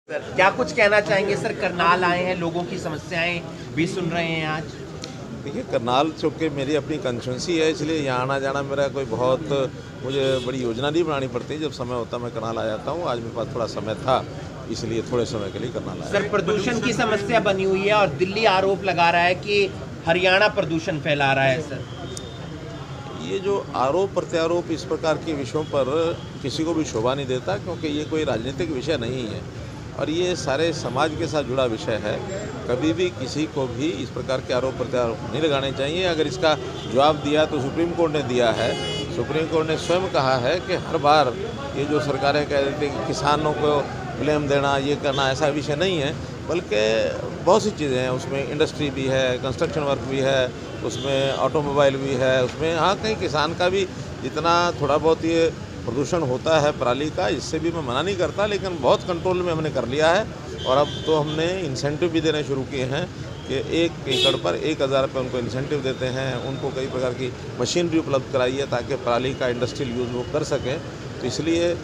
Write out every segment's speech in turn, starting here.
Sir क्या कुछ कहना चाहेंगे सर? करनाल आए हैं, लोगों की समस्याएं भी सुन रहे हैं आज। देखिए, करनाल चूँकि मेरी अपनी कंस्टिट्यूंसी है, इसलिए यहाँ आना जाना मेरा कोई बहुत मुझे बड़ी योजना नहीं बनानी पड़ती। जब समय होता मैं करनाल आ जाता हूँ। आज मेरे पास थोड़ा समय था, इसलिए थोड़े समय के लिए करनाल आया। सर प्रदूषण की समस्या बनी हुई है और दिल्ली आरोप लगा रहा है कि हरियाणा प्रदूषण फैला रहा है। सर ये जो आरोप प्रत्यारोप इस प्रकार के विषयों पर किसी को भी शोभा नहीं देता, क्योंकि ये कोई राजनीतिक विषय नहीं है और ये सारे समाज के साथ जुड़ा विषय है। कभी भी किसी को भी इस प्रकार के आरोप प्रत्यारोप नहीं लगाने चाहिए। अगर इसका जवाब दिया तो सुप्रीम कोर्ट ने दिया है। सुप्रीम कोर्ट ने स्वयं कहा है कि हर बार ये जो सरकारें कह देती हैं कि किसानों को ब्लेम देना, ये करना, ऐसा विषय नहीं है, बल्कि बहुत सी चीज़ें हैं। उसमें इंडस्ट्री भी है, कंस्ट्रक्शन वर्क भी है, उसमें ऑटोमोबाइल भी है, उसमें हाँ कहीं किसान का भी जितना थोड़ा बहुत ये प्रदूषण होता है पराली का, इससे भी मैं मना नहीं करता, लेकिन बहुत कंट्रोल में हमने कर लिया है। और अब तो हमने इंसेंटिव भी देने शुरू किए हैं कि 1 एकड़ पर 1000 रुपये उनको इंसेंटिव देते हैं। उनको कई प्रकार की मशीन भी उपलब्ध कराई है ताकि पराली का इंडस्ट्रियल यूज़ वो कर सकें। तो इसलिए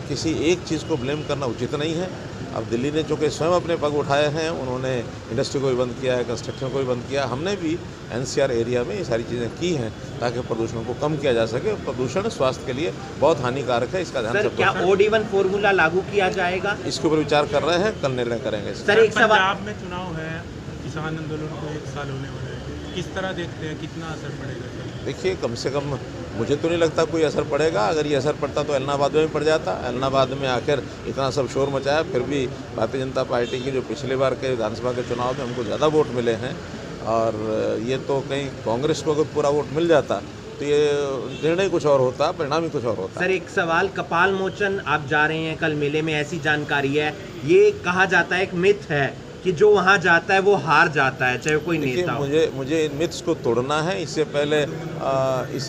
किसी एक चीज़ को ब्लेम करना उचित नहीं है। अब दिल्ली ने चूँकि स्वयं अपने पग उठाए हैं, उन्होंने इंडस्ट्री को भी बंद किया है, कंस्ट्रक्शन को भी बंद किया। हमने भी एनसीआर एरिया में ये सारी चीज़ें की हैं ताकि प्रदूषण को कम किया जा सके। प्रदूषण स्वास्थ्य के लिए बहुत हानिकारक है, इसका ध्यान सर क्या OD1 फॉर्मूला लागू किया जाएगा? इसके ऊपर विचार कर रहे हैं, कल निर्णय करेंगे। सर एक सवाल, पंजाब में चुनाव है, किसान आंदोलन को 1 साल होने वाला है, किस तरह देखते हैं, कितना असर पड़ेगा? देखिए, कम से कम मुझे तो नहीं लगता कोई असर पड़ेगा। अगर ये असर पड़ता तो एलनाबाद में भी पड़ जाता। एलनाबाद में आकर इतना सब शोर मचाया, फिर भी भारतीय जनता पार्टी की जो पिछले बार के विधानसभा के चुनाव में हमको ज़्यादा वोट मिले हैं, और ये तो कहीं कांग्रेस को अगर पूरा वोट मिल जाता तो ये निर्णय कुछ और होता, परिणाम ही कुछ और होता। सर एक सवाल, कपाल मोचन आप जा रहे हैं कल मेले में, ऐसी जानकारी है। ये कहा जाता है, एक मिथ है कि जो वहाँ जाता है वो हार जाता है, चाहे कोई नेता हो। मुझे इन मिथ्स को तोड़ना है। इससे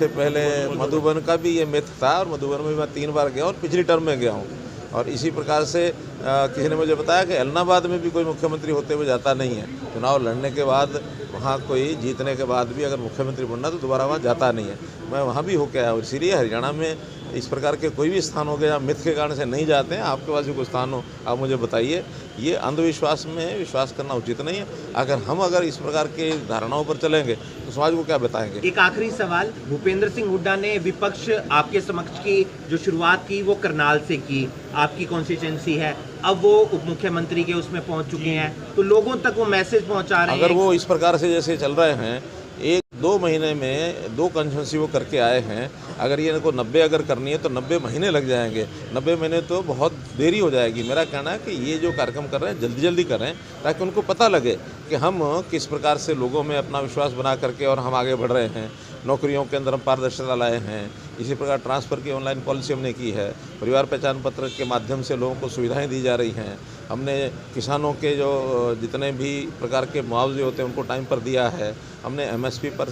पहले मधुबन का भी ये मिथ था, और मधुबन में मैं 3 बार गया और पिछली टर्म में गया हूँ। और इसी प्रकार से किसी ने मुझे बताया कि एलनाबाद में भी कोई मुख्यमंत्री होते हुए जाता नहीं है। चुनाव लड़ने के बाद वहाँ कोई जीतने के बाद भी अगर मुख्यमंत्री बनना तो दोबारा वहाँ जाता नहीं है। मैं वहाँ भी होके आया, और इसीलिए हरियाणा में इस प्रकार के कोई भी स्थान हो गया मिथ के कारण से नहीं जाते हैं। आपके पास भी कोई स्थान हो, आप मुझे बताइए। ये अंधविश्वास में विश्वास करना उचित नहीं है। अगर इस प्रकार के धारणाओं पर चलेंगे तो समाज को क्या बताएंगे? एक आखिरी सवाल, भूपेंद्र सिंह हुड्डा ने विपक्ष आपके समक्ष की जो शुरुआत की वो करनाल से की, आपकी कॉन्स्टिट्यूएंसी है, अब वो उप मुख्यमंत्री के उसमें पहुंच चुके हैं, तो लोगों तक वो मैसेज पहुंचा रहे हैं। अगर वो इस प्रकार से जैसे चल रहे हैं, 1-2 महीने में 2 कंस्टिट्यूंसी वो करके आए हैं, अगर ये इनको 90 अगर करनी है तो 90 महीने लग जाएंगे। 90 महीने तो बहुत देरी हो जाएगी। मेरा कहना है कि ये जो कार्यक्रम कर रहे हैं जल्दी जल्दी करें, ताकि उनको पता लगे कि हम किस प्रकार से लोगों में अपना विश्वास बना करके और हम आगे बढ़ रहे हैं। नौकरियों के अंदर हम पारदर्शिता लाए हैं। इसी प्रकार ट्रांसफ़र की ऑनलाइन पॉलिसी हमने की है। परिवार पहचान पत्र के माध्यम से लोगों को सुविधाएं दी जा रही हैं। हमने किसानों के जो जितने भी प्रकार के मुआवजे होते हैं उनको टाइम पर दिया है। हमने MSP पर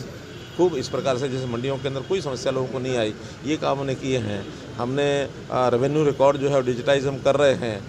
खूब इस प्रकार से, जैसे मंडियों के अंदर कोई समस्या लोगों को नहीं आई, ये काम हमने किए हैं। हमने रेवेन्यू रिकॉर्ड जो है डिजिटाइज हम कर रहे हैं।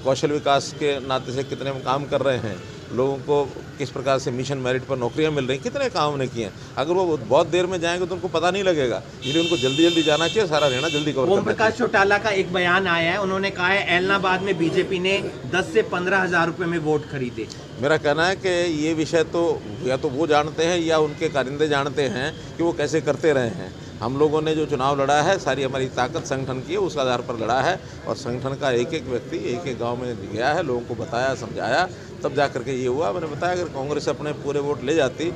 कौशल विकास के नाते से कितने हम काम कर रहे हैं। लोगों को किस प्रकार से मिशन मेरिट पर नौकरियां मिल रही, कितने काम हमने किए हैं। अगर वो बहुत देर में जाएंगे तो उनको पता नहीं लगेगा, इसलिए उनको जल्दी जल्दी जाना चाहिए, सारा हरियाणा जल्दी कवर करना चाहिए। ओम प्रकाश चौटाला का एक बयान आया है, उन्होंने कहा है एलनाबाद में बीजेपी ने 10 से 15 हज़ार रुपये में वोट खरीदे। मेरा कहना है कि ये विषय तो या तो वो जानते हैं या उनके कारिंदे जानते हैं कि वो कैसे करते रहे हैं। हम लोगों ने जो चुनाव लड़ा है, सारी हमारी ताकत संगठन की है, उस आधार पर लड़ा है। और संगठन का एक एक व्यक्ति एक एक गांव में गया है, लोगों को बताया, समझाया, तब जा करके ये हुआ। मैंने बताया अगर कांग्रेस अपने पूरे वोट ले जाती बात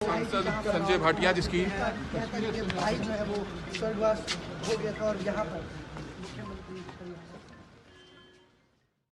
सांसद संजय भाटिया जिसकी भाई जो है वो स्वर्गवास हो गया था और यहाँ पर मुख्यमंत्री